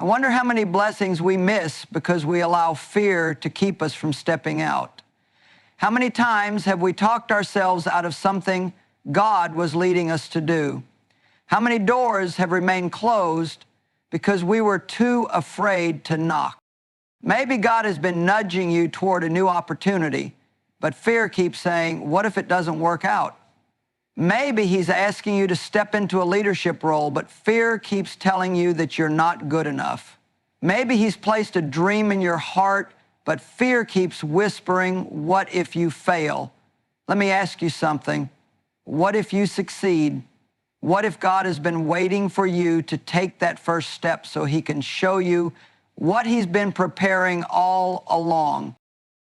I wonder how many blessings we miss because we allow fear to keep us from stepping out. How many times have we talked ourselves out of something God was leading us to do? How many doors have remained closed because we were too afraid to knock? Maybe God has been nudging you toward a new opportunity, but fear keeps saying, what if it doesn't work out? Maybe he's asking you to step into a leadership role, but fear keeps telling you that you're not good enough. Maybe he's placed a dream in your heart, but fear keeps whispering, what if you fail? Let me ask you something. What if you succeed? What if God has been waiting for you to take that first step so he can show you what he's been preparing all along?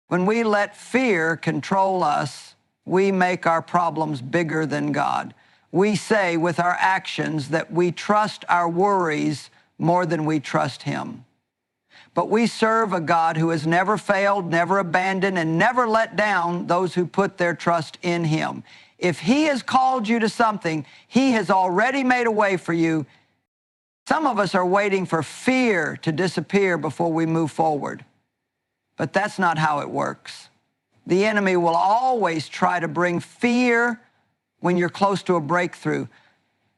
When we let fear control us, we make our problems bigger than God. We say with our actions that we trust our worries more than we trust him. But we serve a God who has never failed, never abandoned, and never let down those who put their trust in him. If he has called you to something, he has already made a way for you. Some of us are waiting for fear to disappear before we move forward. But that's not how it works. The enemy will always try to bring fear when you're close to a breakthrough.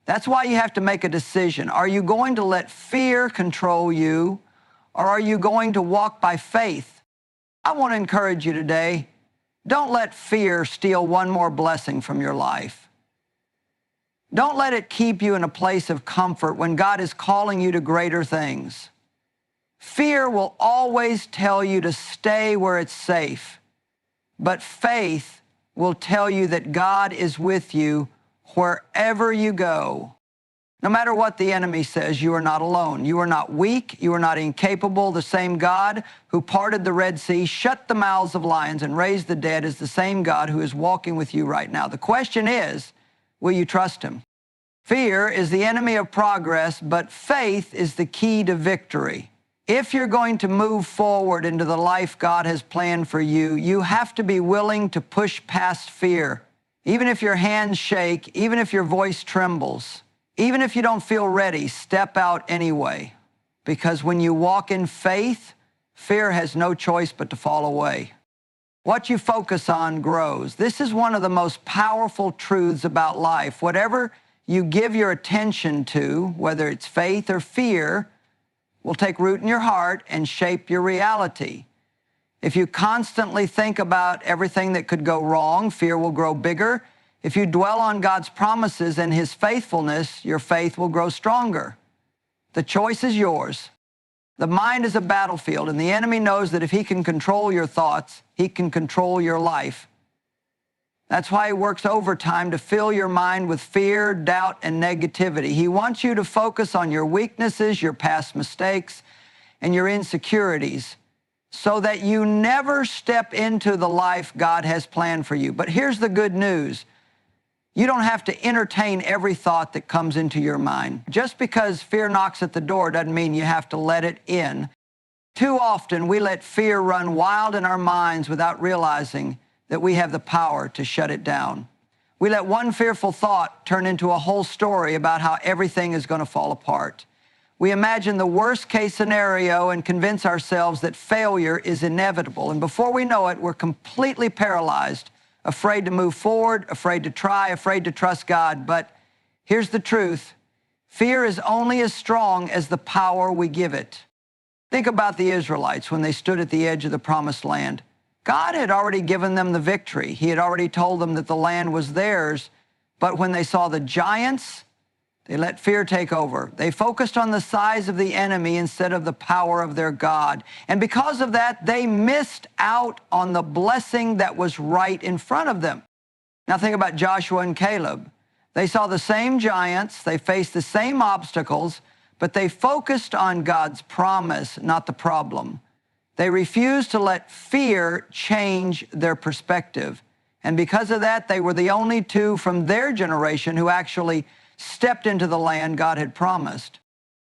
That's why you have to make a decision. Are you going to let fear control you, or are you going to walk by faith? I want to encourage you today, don't let fear steal one more blessing from your life. Don't let it keep you in a place of comfort when God is calling you to greater things. Fear will always tell you to stay where it's safe, but faith will tell you that God is with you wherever you go. No matter what the enemy says, you are not alone. You are not weak. You are not incapable. The same God who parted the Red Sea, shut the mouths of lions, and raised the dead is the same God who is walking with you right now. The question is, will you trust him? Fear is the enemy of progress, but faith is the key to victory. If you're going to move forward into the life God has planned for you, you have to be willing to push past fear. Even if your hands shake, even if your voice trembles, even if you don't feel ready, step out anyway. Because when you walk in faith, fear has no choice but to fall away. What you focus on grows. This is one of the most powerful truths about life. Whatever you give your attention to, whether it's faith or fear, will take root in your heart and shape your reality. If you constantly think about everything that could go wrong, fear will grow bigger. If you dwell on God's promises and his faithfulness, your faith will grow stronger. The choice is yours. The mind is a battlefield, and the enemy knows that if he can control your thoughts, he can control your life. That's why he works overtime to fill your mind with fear, doubt, and negativity. He wants you to focus on your weaknesses, your past mistakes, and your insecurities so that you never step into the life God has planned for you. But here's the good news. You don't have to entertain every thought that comes into your mind. Just because fear knocks at the door doesn't mean you have to let it in. Too often we let fear run wild in our minds without realizing that we have the power to shut it down. We let one fearful thought turn into a whole story about how everything is going to fall apart. We imagine the worst case scenario and convince ourselves that failure is inevitable. And before we know it, we're completely paralyzed, afraid to move forward, afraid to try, afraid to trust God. But here's the truth. Fear is only as strong as the power we give it. Think about the Israelites when they stood at the edge of the promised land. God had already given them the victory. He had already told them that the land was theirs. But when they saw the giants, they let fear take over. They focused on the size of the enemy instead of the power of their God. And because of that, they missed out on the blessing that was right in front of them. Now think about Joshua and Caleb. They saw the same giants, they faced the same obstacles, but they focused on God's promise, not the problem. They refused to let fear change their perspective. And because of that, they were the only two from their generation who actually stepped into the land God had promised.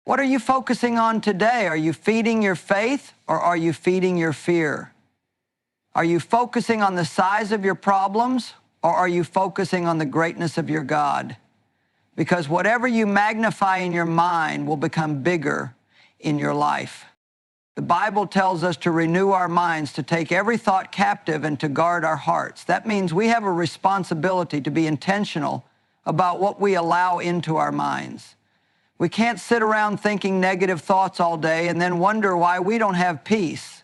What are you focusing on today? Are you feeding your faith or are you feeding your fear? Are you focusing on the size of your problems or are you focusing on the greatness of your God? Because whatever you magnify in your mind will become bigger. in your life. The Bible tells us to renew our minds, to take every thought captive and to guard our hearts. That means we have a responsibility to be intentional about what we allow into our minds. We can't sit around thinking negative thoughts all day and then wonder why we don't have peace.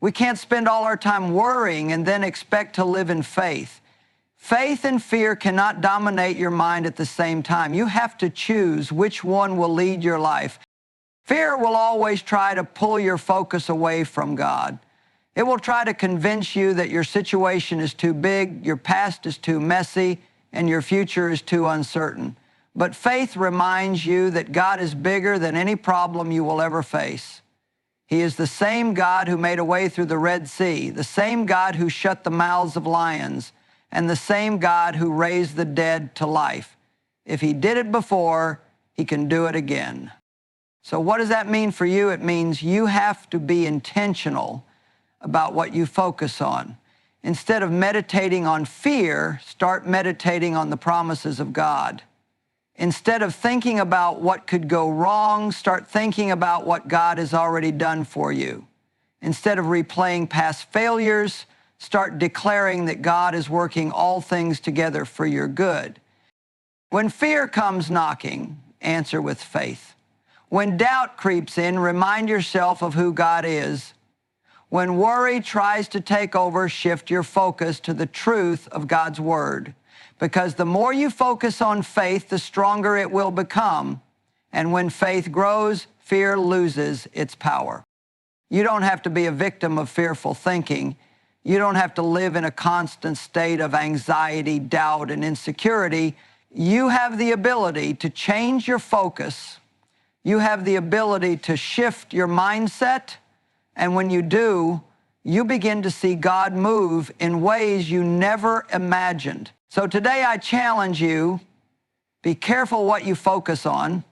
We can't spend all our time worrying and then expect to live in faith. Faith and fear cannot dominate your mind at the same time. You have to choose which one will lead your life. Fear will always try to pull your focus away from God. It will try to convince you that your situation is too big, your past is too messy, and your future is too uncertain. But faith reminds you that God is bigger than any problem you will ever face. He is the same God who made a way through the Red Sea, the same God who shut the mouths of lions, and the same God who raised the dead to life. If he did it before, he can do it again. So what does that mean for you? It means you have to be intentional about what you focus on. Instead of meditating on fear, start meditating on the promises of God. Instead of thinking about what could go wrong, start thinking about what God has already done for you. Instead of replaying past failures, start declaring that God is working all things together for your good. When fear comes knocking, answer with faith. When doubt creeps in, remind yourself of who God is. When worry tries to take over, shift your focus to the truth of God's word. Because the more you focus on faith, the stronger it will become. And when faith grows, fear loses its power. You don't have to be a victim of fearful thinking. You don't have to live in a constant state of anxiety, doubt, and insecurity. You have the ability to change your focus. You have the ability to shift your mindset, and when you do, you begin to see God move in ways you never imagined. So today I challenge you, be careful what you focus on,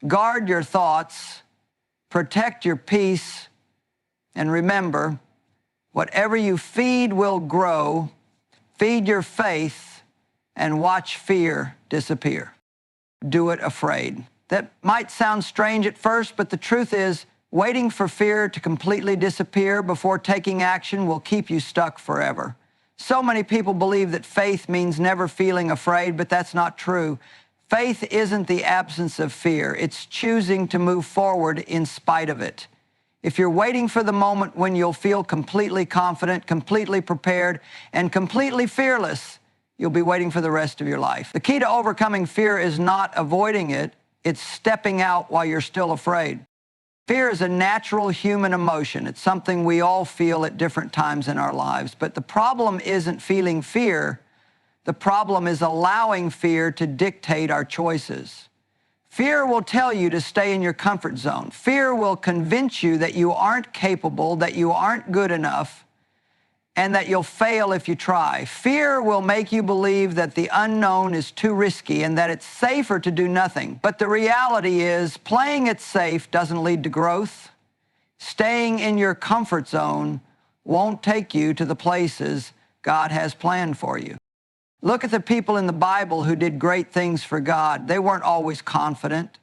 guard your thoughts, protect your peace, and remember, whatever you feed will grow. Feed your faith and watch fear disappear. Do it afraid. That might sound strange at first, but the truth is, waiting for fear to completely disappear before taking action will keep you stuck forever. So many people believe that faith means never feeling afraid, but that's not true. Faith isn't the absence of fear. It's choosing to move forward in spite of it. If you're waiting for the moment when you'll feel completely confident, completely prepared, and completely fearless, you'll be waiting for the rest of your life. The key to overcoming fear is not avoiding it. It's stepping out while you're still afraid. Fear is a natural human emotion. It's something we all feel at different times in our lives. But the problem isn't feeling fear. The problem is allowing fear to dictate our choices. Fear will tell you to stay in your comfort zone. Fear will convince you that you aren't capable, that you aren't good enough, and that you'll fail if you try. Fear will make you believe that the unknown is too risky and that it's safer to do nothing. But the reality is, playing it safe doesn't lead to growth. Staying in your comfort zone won't take you to the places God has planned for you. Look at the people in the Bible who did great things for God. They weren't always confident.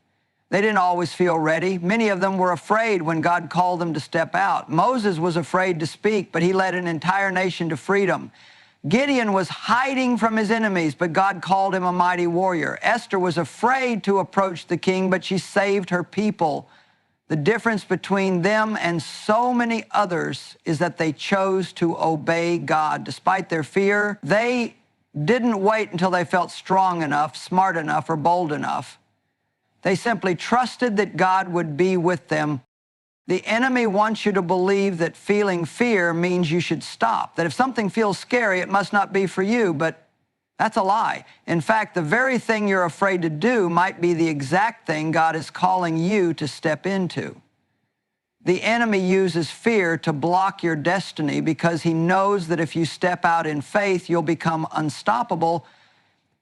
They didn't always feel ready. Many of them were afraid when God called them to step out. Moses was afraid to speak, but he led an entire nation to freedom. Gideon was hiding from his enemies, but God called him a mighty warrior. Esther was afraid to approach the king, but she saved her people. The difference between them and so many others is that they chose to obey God. Despite their fear, they didn't wait until they felt strong enough, smart enough, or bold enough. They simply trusted that God would be with them. The enemy wants you to believe that feeling fear means you should stop, that if something feels scary, it must not be for you, but that's a lie. In fact, the very thing you're afraid to do might be the exact thing God is calling you to step into. The enemy uses fear to block your destiny because he knows that if you step out in faith, you'll become unstoppable.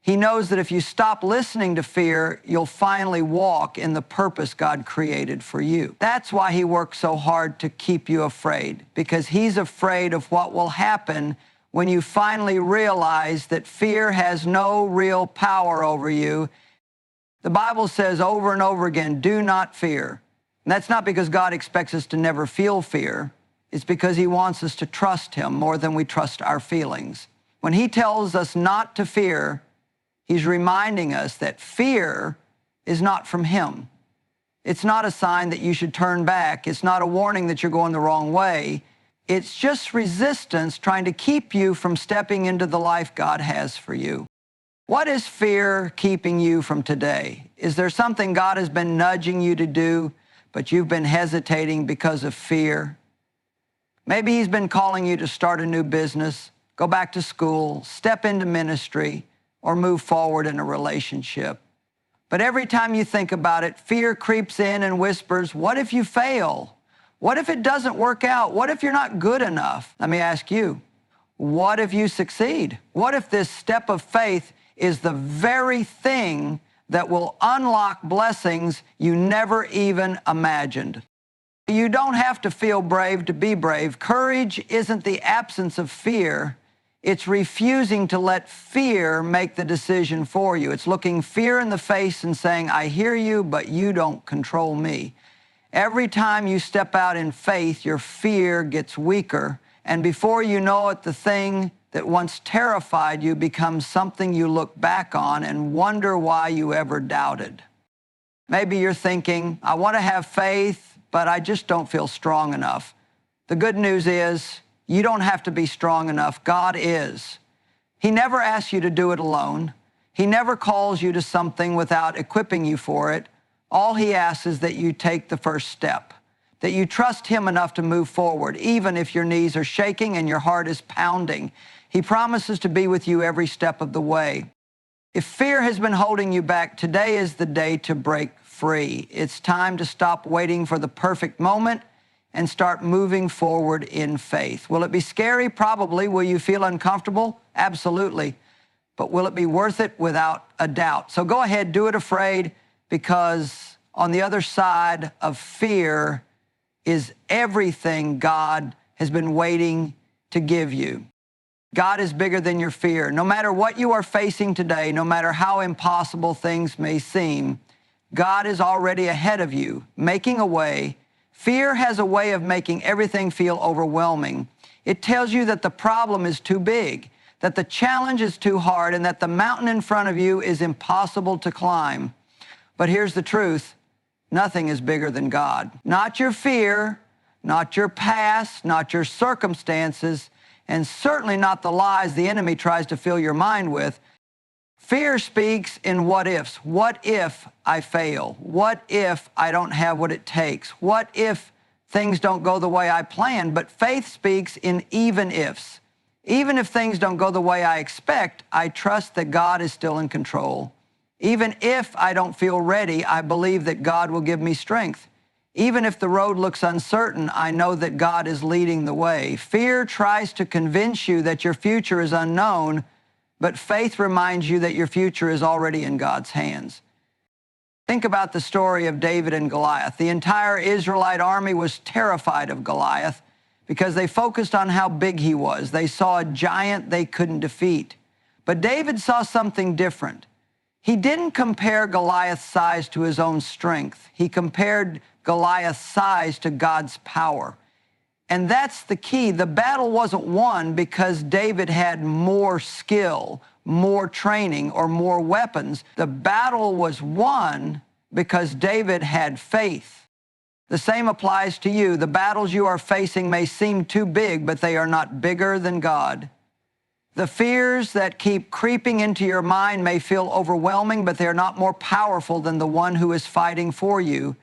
He knows that if you stop listening to fear, you'll finally walk in the purpose God created for you. That's why he works so hard to keep you afraid, because he's afraid of what will happen when you finally realize that fear has no real power over you. The Bible says over and over again, do not fear. And that's not because God expects us to never feel fear. It's because he wants us to trust him more than we trust our feelings. When he tells us not to fear, he's reminding us that fear is not from him. It's not a sign that you should turn back. It's not a warning that you're going the wrong way. It's just resistance trying to keep you from stepping into the life God has for you. What is fear keeping you from today? Is there something God has been nudging you to do, but you've been hesitating because of fear? Maybe he's been calling you to start a new business, go back to school, step into ministry, or move forward in a relationship. But every time you think about it, fear creeps in and whispers, what if you fail? What if it doesn't work out? What if you're not good enough? Let me ask you, what if you succeed? What if this step of faith is the very thing that will unlock blessings you never even imagined? You don't have to feel brave to be brave. Courage isn't the absence of fear. It's refusing to let fear make the decision for you. It's looking fear in the face and saying, I hear you, but you don't control me. Every time you step out in faith, your fear gets weaker. And before you know it, the thing that once terrified you becomes something you look back on and wonder why you ever doubted. Maybe you're thinking, I want to have faith, but I just don't feel strong enough. The good news is, you don't have to be strong enough. God is. He never asks you to do it alone. He never calls you to something without equipping you for it. All he asks is that you take the first step, that you trust him enough to move forward, even if your knees are shaking and your heart is pounding. He promises to be with you every step of the way. If fear has been holding you back, today is the day to break free. It's time to stop waiting for the perfect moment and start moving forward in faith. Will it be scary? Probably. Will you feel uncomfortable? Absolutely. But will it be worth it? Without a doubt. So go ahead, do it afraid, because on the other side of fear is everything God has been waiting to give you. God is bigger than your fear. No matter what you are facing today, no matter how impossible things may seem, God is already ahead of you, making a way. Fear has a way of making everything feel overwhelming. It tells you that the problem is too big, that the challenge is too hard, and that the mountain in front of you is impossible to climb. But here's the truth. Nothing is bigger than God. Not your fear, not your past, not your circumstances, and certainly not the lies the enemy tries to fill your mind with. Fear speaks in what ifs. What if I fail? What if I don't have what it takes? What if things don't go the way I planned? But faith speaks in even ifs. Even if things don't go the way I expect, I trust that God is still in control. Even if I don't feel ready, I believe that God will give me strength. Even if the road looks uncertain, I know that God is leading the way. Fear tries to convince you that your future is unknown, but faith reminds you that your future is already in God's hands. Think about the story of David and Goliath. The entire Israelite army was terrified of Goliath because they focused on how big he was. They saw a giant they couldn't defeat. But David saw something different. He didn't compare Goliath's size to his own strength. He compared Goliath's size to God's power. And that's the key. The battle wasn't won because David had more skill, more training, or more weapons. The battle was won because David had faith. The same applies to you. The battles you are facing may seem too big, but they are not bigger than God. The fears that keep creeping into your mind may feel overwhelming, but they're not more powerful than the one who is fighting for you.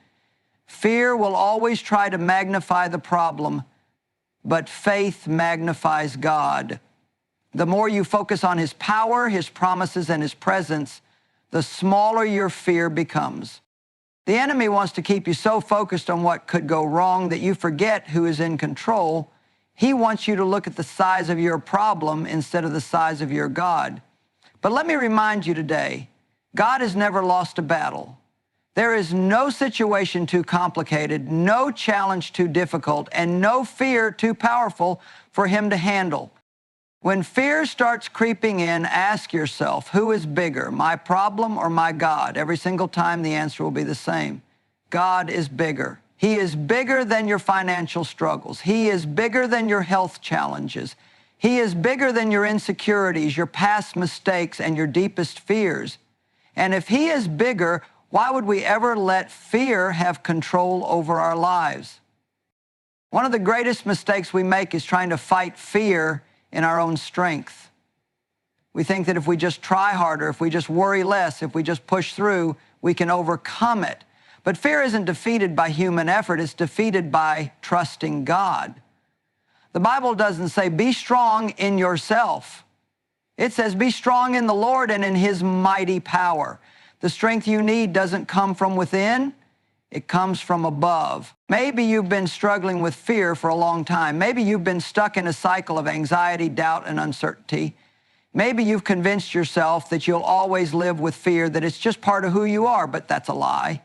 Fear will always try to magnify the problem, but faith magnifies God. The more you focus on his power, his promises, and his presence, the smaller your fear becomes. The enemy wants to keep you so focused on what could go wrong that you forget who is in control. He wants you to look at the size of your problem instead of the size of your God. But let me remind you today, God has never lost a battle. There is no situation too complicated, no challenge too difficult, and no fear too powerful for him to handle. When fear starts creeping in, ask yourself, who is bigger, my problem or my God? Every single time the answer will be the same. God is bigger. He is bigger than your financial struggles. He is bigger than your health challenges. He is bigger than your insecurities, your past mistakes, and your deepest fears. And if he is bigger, why would we ever let fear have control over our lives? One of the greatest mistakes we make is trying to fight fear in our own strength. We think that if we just try harder, if we just worry less, if we just push through, we can overcome it. But fear isn't defeated by human effort, it's defeated by trusting God. The Bible doesn't say, be strong in yourself. It says, be strong in the Lord and in his mighty power. The strength you need doesn't come from within, it comes from above. Maybe you've been struggling with fear for a long time. Maybe you've been stuck in a cycle of anxiety, doubt, and uncertainty. Maybe you've convinced yourself that you'll always live with fear, that it's just part of who you are, but that's a lie.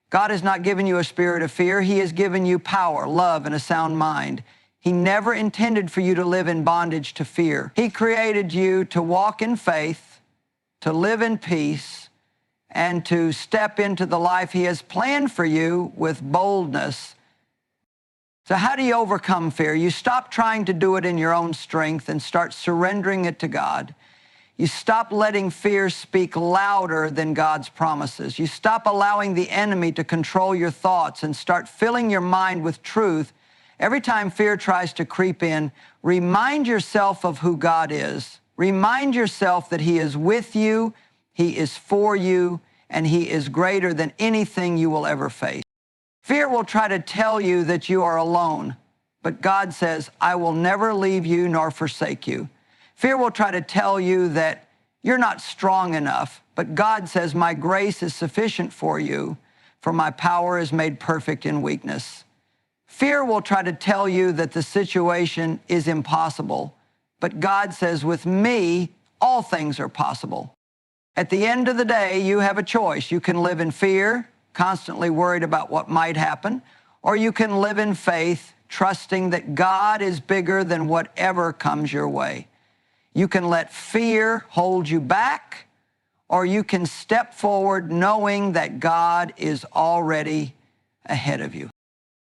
God has not given you a spirit of fear. He has given you power, love, and a sound mind. He never intended for you to live in bondage to fear. He created you to walk in faith, to live in peace, and to step into the life he has planned for you with boldness. So how do you overcome fear? You stop trying to do it in your own strength and start surrendering it to God. You stop letting fear speak louder than God's promises. You stop allowing the enemy to control your thoughts and start filling your mind with truth. Every time fear tries to creep in, remind yourself of who God is. Remind yourself that he is with you, he is for you, and he is greater than anything you will ever face. Fear will try to tell you that you are alone, but God says, I will never leave you nor forsake you. Fear will try to tell you that you're not strong enough, but God says, my grace is sufficient for you, for my power is made perfect in weakness. Fear will try to tell you that the situation is impossible, but God says, with me, all things are possible. At the end of the day, you have a choice. You can live in fear, constantly worried about what might happen, or you can live in faith, trusting that God is bigger than whatever comes your way. You can let fear hold you back, or you can step forward knowing that God is already ahead of you.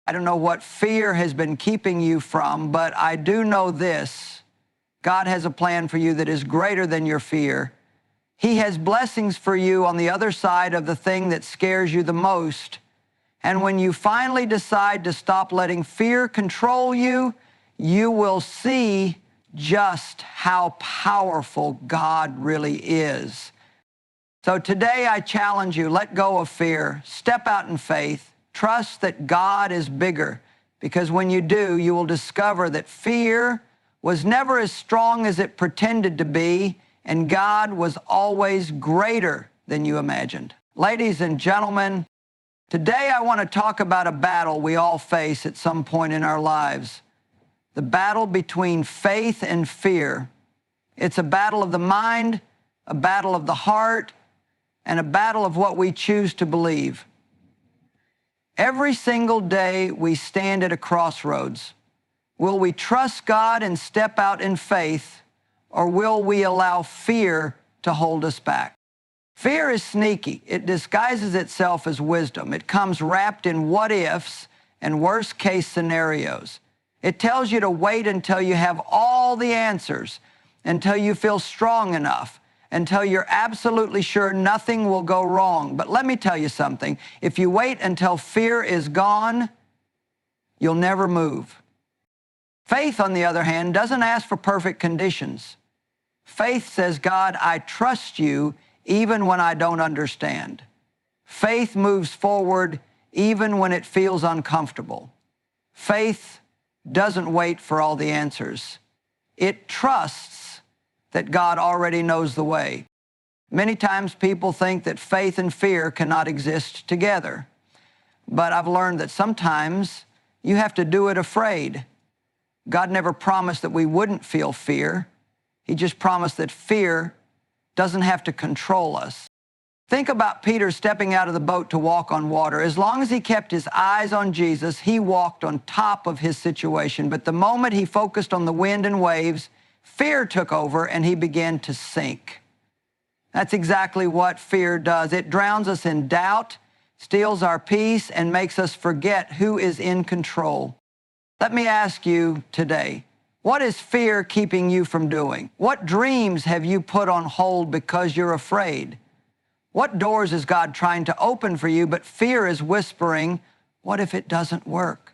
I don't know what fear has been keeping you from, but I do know this. God has a plan for you that is greater than your fear. He has blessings for you on the other side of the thing that scares you the most. And when you finally decide to stop letting fear control you, you will see just how powerful God really is. So today I challenge you, let go of fear, step out in faith, trust that God is bigger, because when you do, you will discover that fear was never as strong as it pretended to be, and God was always greater than you imagined. Ladies and gentlemen, today I want to talk about a battle we all face at some point in our lives. The battle between faith and fear. It's a battle of the mind, a battle of the heart, and a battle of what we choose to believe. Every single day we stand at a crossroads. Will we trust God and step out in faith, or will we allow fear to hold us back? Fear is sneaky. It disguises itself as wisdom. It comes wrapped in what-ifs and worst-case scenarios. It tells you to wait until you have all the answers, until you feel strong enough, until you're absolutely sure nothing will go wrong. But let me tell you something. If you wait until fear is gone, you'll never move. Faith, on the other hand, doesn't ask for perfect conditions. Faith says, God, I trust you even when I don't understand. Faith moves forward even when it feels uncomfortable. Faith doesn't wait for all the answers. It trusts that God already knows the way. Many times people think that faith and fear cannot exist together. But I've learned that sometimes you have to do it afraid. God never promised that we wouldn't feel fear. He just promised that fear doesn't have to control us. Think about Peter stepping out of the boat to walk on water. As long as he kept his eyes on Jesus, he walked on top of his situation. But the moment he focused on the wind and waves, fear took over and he began to sink. That's exactly what fear does. It drowns us in doubt, steals our peace, and makes us forget who is in control. Let me ask you today, what is fear keeping you from doing? What dreams have you put on hold because you're afraid? What doors is God trying to open for you, but fear is whispering, what if it doesn't work?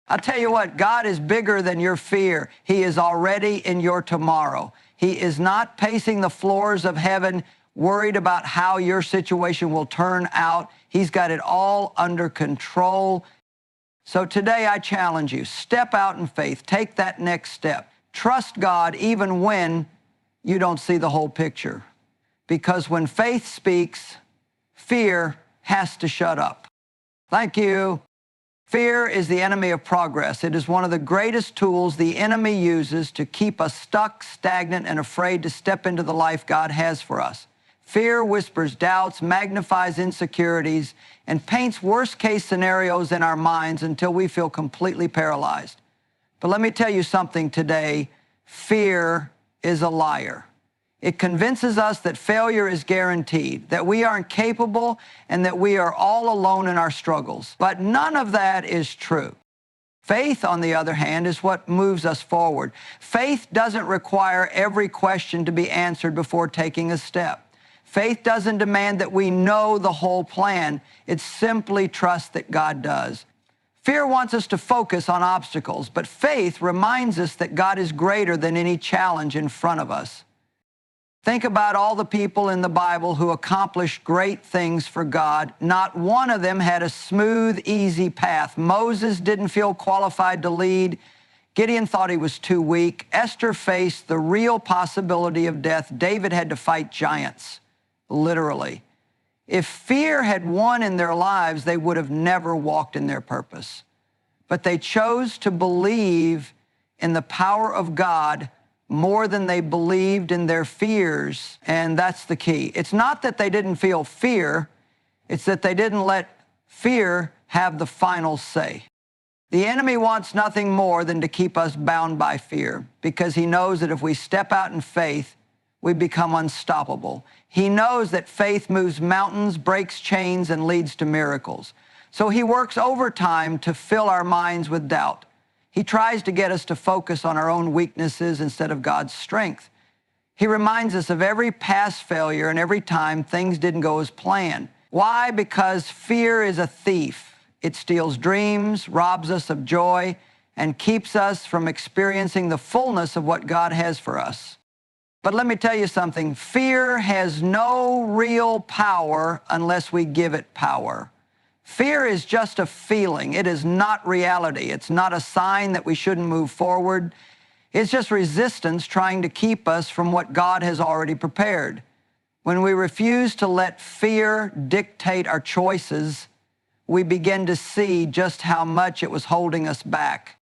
I'll tell you what, God is bigger than your fear. He is already in your tomorrow. He is not pacing the floors of heaven, worried about how your situation will turn out. He's got it all under control. So today I challenge you, step out in faith. Take that next step. Trust God even when you don't see the whole picture. Because when faith speaks, fear has to shut up. Thank you. Fear is the enemy of progress. It is one of the greatest tools the enemy uses to keep us stuck, stagnant, and afraid to step into the life God has for us. Fear whispers doubts, magnifies insecurities, and paints worst-case scenarios in our minds until we feel completely paralyzed. But let me tell you something today. Fear is a liar. It convinces us that failure is guaranteed, that we aren't capable, and that we are all alone in our struggles. But none of that is true. Faith, on the other hand, is what moves us forward. Faith doesn't require every question to be answered before taking a step. Faith doesn't demand that we know the whole plan. It simply trusts that God does. Fear wants us to focus on obstacles, but faith reminds us that God is greater than any challenge in front of us. Think about all the people in the Bible who accomplished great things for God. Not one of them had a smooth, easy path. Moses didn't feel qualified to lead. Gideon thought he was too weak. Esther faced the real possibility of death. David had to fight giants, literally. If fear had won in their lives, they would have never walked in their purpose. But they chose to believe in the power of God more than they believed in their fears, and that's the key. It's not that they didn't feel fear, it's that they didn't let fear have the final say. The enemy wants nothing more than to keep us bound by fear, because he knows that if we step out in faith, we become unstoppable. He knows that faith moves mountains, breaks chains, and leads to miracles. So he works overtime to fill our minds with doubt. He tries to get us to focus on our own weaknesses instead of God's strength. He reminds us of every past failure and every time things didn't go as planned. Why? Because fear is a thief. It steals dreams, robs us of joy, and keeps us from experiencing the fullness of what God has for us. But let me tell you something. Fear has no real power unless we give it power. Fear is just a feeling. It is not reality. It's not a sign that we shouldn't move forward. It's just resistance trying to keep us from what God has already prepared. When we refuse to let fear dictate our choices, we begin to see just how much it was holding us back.